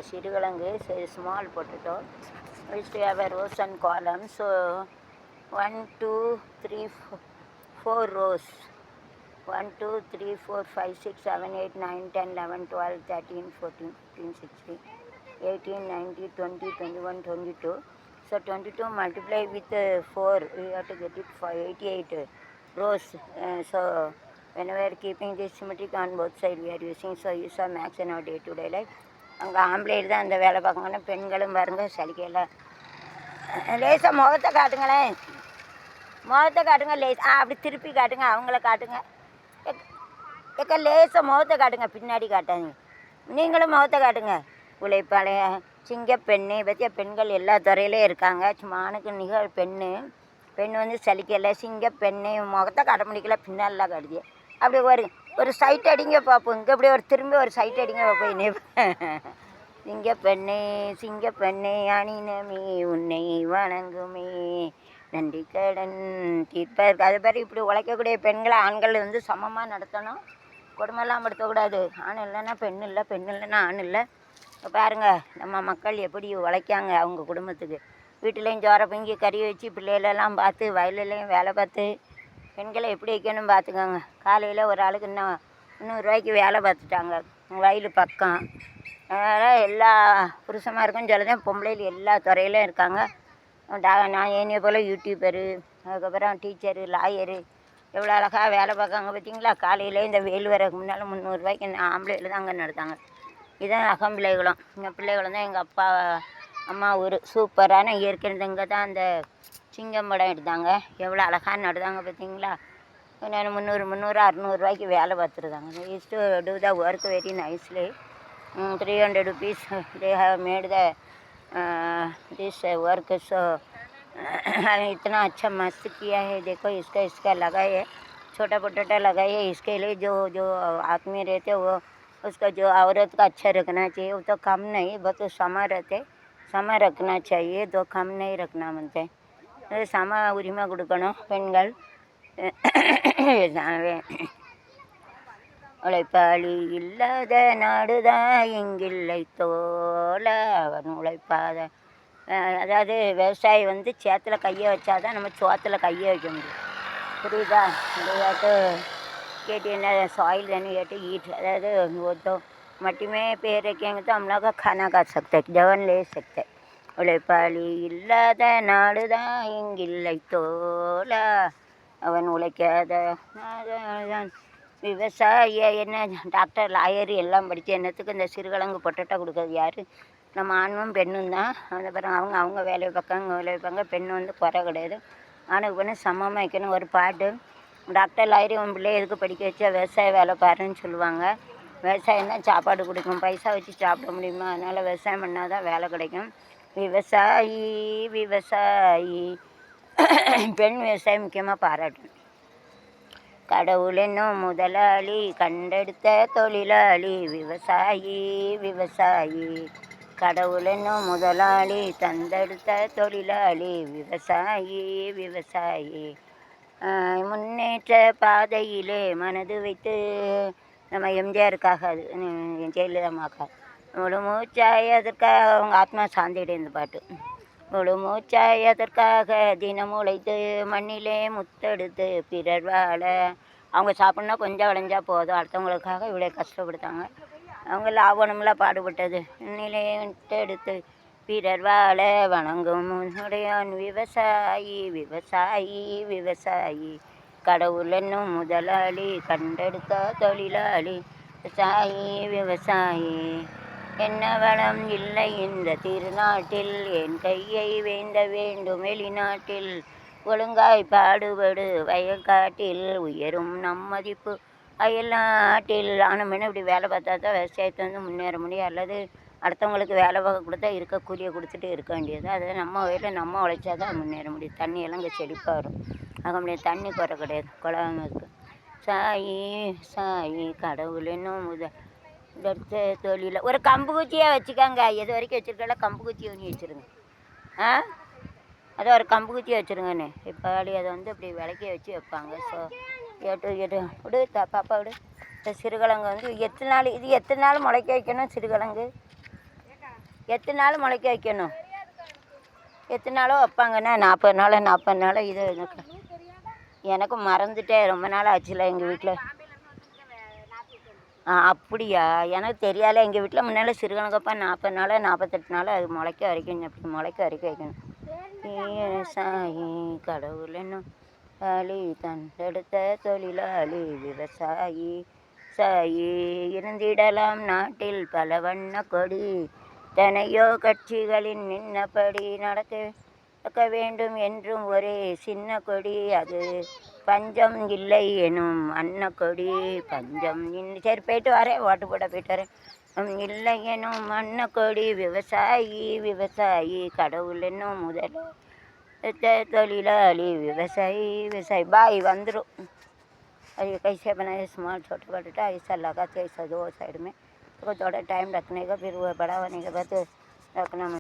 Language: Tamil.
சிறுகிழங்கு, small potato, which we have a rows and columns. So 1, 2, 3, 4 rows. 1, 2, 3, 4, 5, 6, 7, 8, 9, 10, 11, 12, 13, 14, 15, 16, 18, 19, 20, 21, 22. So 22 multiply with 4, we have to get it for 88 rows. So when we are keeping this symmetric on both sides, we are using, so use of max in our day-to-day life. அங்கே ஆம்பளையில் தான் அந்த வேலை பார்க்கணும், பெண்களும் பாருங்க சலிக்கையில். லேசாக முகத்தை காட்டுங்களேன், முகத்தை காட்டுங்க, அப்படி திருப்பி காட்டுங்க, அவங்கள காட்டுங்க. ஏக்கா லேசாக முகத்தை காட்டுங்க, பின்னாடி காட்டாதீங்க. நீங்களும் முகத்தை காட்டுங்க. உழைப்பாளைய சிங்கப்பெண்ணு பற்றிய பெண்கள் எல்லா துறையிலையும் இருக்காங்க. சும்மா ஆணுக்கு நிகழ் பெண் வந்து சலிக்கலை. சிங்கப்பெண்ணு முகத்தை காட்ட முடியல, பின்னாலெலாம் காட்டுது. அப்படி ஒரு சைட் அடிங்க பார்ப்போம். இங்கே அப்படியே திரும்பி ஒரு சைட் அடிங்க பார்ப்போம். சிங்கப்பெண்ணே அணினமே உன்னை வணங்குமே நன்றி கடன் தீர்ப்பார். அது மாதிரி இப்படி உழைக்கக்கூடிய பெண்களை ஆண்கள் வந்து சமமாக நடத்தணும். கொடுமைலாம் படுத்தக்கூடாது. ஆண் இல்லைன்னா பெண் இல்லை, பெண் இல்லைன்னா ஆண் இல்லை. பாருங்கள் நம்ம மக்கள் எப்படி உழைக்காங்க அவங்க குடும்பத்துக்கு. வீட்டிலையும் ஜோர பொங்கி கறி வச்சு பிள்ளைகளெல்லாம் பார்த்து வயலிலையும் வேலை பார்த்து பெண்களை எப்படி வைக்கணும் பார்த்துக்கோங்க. காலையில் ஒரு ஆளுக்கு இன்னும் 300 ரூபாய்க்கு வேலை பார்த்துட்டாங்க வயல் பக்கம். அதனால் எல்லா புருஷமாருக்கும் சொல்லுதேன், பொம்பளையில் எல்லா துறையிலும் இருக்காங்க. நான் என்னைய போல் யூடியூபரு, அதுக்கப்புறம் டீச்சரு, லாயரு எவ்வளோ அழகாக வேலை பார்க்காங்க பார்த்தீங்களா. காலையில் இந்த வெயில் வரக்கு முன்னால் 300 ரூபாய்க்கு ஆம்பளையில் தான் அங்கே நடத்தாங்க. இதுதான் அகம்பிள்ளைகளும். எங்கள் பிள்ளைகளும் தான் எங்கள் அப்பா அம்மா ஊர். சூப்பரான இயற்கை. இங்கே தான் அந்த சிங்கம் படம் எடுத்தாங்க. எவ்வளோ அழகாக நடுதாங்க பார்த்தீங்களா. நான் 300, 600 ரூபாய்க்கு வேலை பார்த்துருந்தாங்க. Use to do the work very nicely. 300 rupees they have made the this work. So इतना अच्छा मस्त किया है. देखो इसका लगाए है, छोटा पोटाटा लगाए है. इसके लिए जो आदमी रहते वो उसका जो औरत का अच्छा रखना चाहिए. वो तो कम नहीं, बहुत समय रहते, समय रखना चाहिए. तो कम नहीं रखना बनते. சம உரிமை கொடுக்கணும் பெண்கள். உழைப்பாளி இல்லாத நாடுதான் இங்கில்லை தோல அவன் உழைப்பாத. அதாவது விவசாயி வந்து சேத்துல கையை வச்சாதான் நம்ம சோத்தில் கையை வைக்க முடியும். புரியுதா? இதையாட்டு கேட்டீங்கன்னா சாயில் देने கேட்டு ईट, अதாவது वो तो मट्टी में पैर रखेंगे तो हम लोग का खाना खा सकते, जवन ले सकते. உழைப்பாளி இல்லாத நாடுதான் இங்கில்லை தோல அவன் உழைக்காத நாடுதான். விவசாயி என்ன டாக்டர், லாயர் எல்லாம் படித்து என்னத்துக்கு இந்த சிறுகிழங்கு பொட்டட்டை கொடுக்குறது யார்? நம்ம ஆணும் பெண்ணும் தான். அதுக்கப்புறம் அவங்க வேலையை பார்க்காங்க, வேலையை வைப்பாங்க. பெண் வந்து குறை கிடையாது. ஆணுக்கு பெண்ணு சமமாக வைக்கணும். ஒரு பாட்டு, டாக்டர் லாயர் உன் பிள்ளைய எதுக்கு படிக்க வச்சா விவசாய வேலை பாருன்னு சொல்லுவாங்க. விவசாயம் தான் சாப்பாடு கொடுக்கும். பைசா வச்சு சாப்பிட முடியுமா? அதனால் விவசாயம் பண்ணால் தான் வேலை கிடைக்கும். விவசாயி பெண் விவசாயி முக்கியமாக பாராட்டணும். கடவுள் என்னும் முதலாளி கண்டெடுத்த தொழிலாளி விவசாயி. கடவுள் என்னும் முதலாளி தந்தெடுத்த தொழிலாளி விவசாயி. முன்னேற்ற பாதையிலே மனது வைத்து, நம்ம எம்ஜிஆருக்காக, அது ஜெயலலிதாமாக்கா, முழு மூச்சாய் அதற்காக அவங்க ஆத்மா சாந்தியுடைய இந்த பாட்டு. முழு மூச்சாய் அதற்காக தினம் உழைத்து மண்ணிலே முத்தெடுத்து பிறர் வாழ. அவங்க சாப்பிட்னா கொஞ்சம் விளைஞ்சா போதும், அடுத்தவங்களுக்காக இவ்வளோ கஷ்டப்படுத்தாங்க. அவங்க லாபனம்லாம் பாடுபட்டது. மண்ணிலே முத்தெடுத்து பிறர் வாழ வணங்கும் உன்னுடையான் விவசாயி. கடவுள் என்னும் முதலாளி கண்டெடுத்த தொழிலாளி விவசாயி. என்ன வளம் இல்லை இந்த திருநாட்டில், என் கையை வேந்த வேண்டும் வெளிநாட்டில். ஒழுங்காய் பாடுபடு வயல்காட்டில், உயரும் நம் மதிப்பு அயல் நாட்டில். ஆனால் முன்ன இப்படி வேலை பார்த்தா தான் விவசாயத்தை வந்து முன்னேற முடியும். அல்லது அடுத்தவங்களுக்கு வேலை பார்க்க கொடுத்தா இருக்க கூலியை கொடுத்துட்டு இருக்க வேண்டியது. அதை நம்ம வயலில் நம்ம உழைச்சா தான் முன்னேற முடியும். தண்ணியெல்லாம் இங்கே செழிப்பாக வரும். ஆக முடியாது, தண்ணி குறை கிடையாது, குழாம இருக்குது. சாயி கடவுள் என்னும் அடுத்த தொழில ஒரு கம்பு குச்சியாக வச்சுக்காங்க. எது வரைக்கும் வச்சுருக்கல கம்பு குச்சி ஒன்று வச்சுருங்க. அதை ஒரு கம்பு குச்சியை வச்சுருங்கண்ணே. இப்போ அதை வந்து இப்படி விளக்கி வச்சு வைப்பாங்க. ஸோ எட்டு விடு பாப்பா விடு. இந்த சிறுகிழங்கு வந்து எத்தனை நாள் முளைக்க வைக்கணும்? சிறுகிழங்கு எத்தனை நாள் முளைக்க வைக்கணும்? எத்தனை நாளோ வைப்பாங்கன்னா 40 நாள் இது எனக்கு மறந்துட்டேன், ரொம்ப நாள் ஆச்சுல எங்கள் வீட்டில். அப்படியா? எனக்கு தெரியாத. எங்கள் வீட்டில் முன்னால் சிறுகணக்கப்பா 40 நாள் 48 நாள் அது முளைக்க வரைக்கும் அப்படி முளைக்க வரைக்கும் வைக்கணும். சாயி கடவுள் என்னும் ஆளி தந்தெடுத்த தொழிலாளி விவசாயி சாயி இருந்திடலாம் நாட்டில் பல வண்ண கொடி தனையோ கட்சிகளின் நின்னபடி நடக்க வேண்டும் என்றும் ஒரே சின்ன கொடி அது பஞ்சம் இல்லை எனும் அன்னக்கொடி பஞ்சம் சரி போயிட்டு வரேன், ஓட்டு போட போயிட்டு வரேன். இல்லை எனும் அன்னக்கொடி விவசாயி விவசாயி கடவுள் என்னும் முதல் தொழிலாளி விவசாயி பாய் வந்துடும். अरे कैसे बनाए स्मॉल छोटा बटा ऐसा लगा तो ऐसा दो साइड में तो थोड़ा टाइम रखने का, फिर वो बड़ा होने के बाद रखना।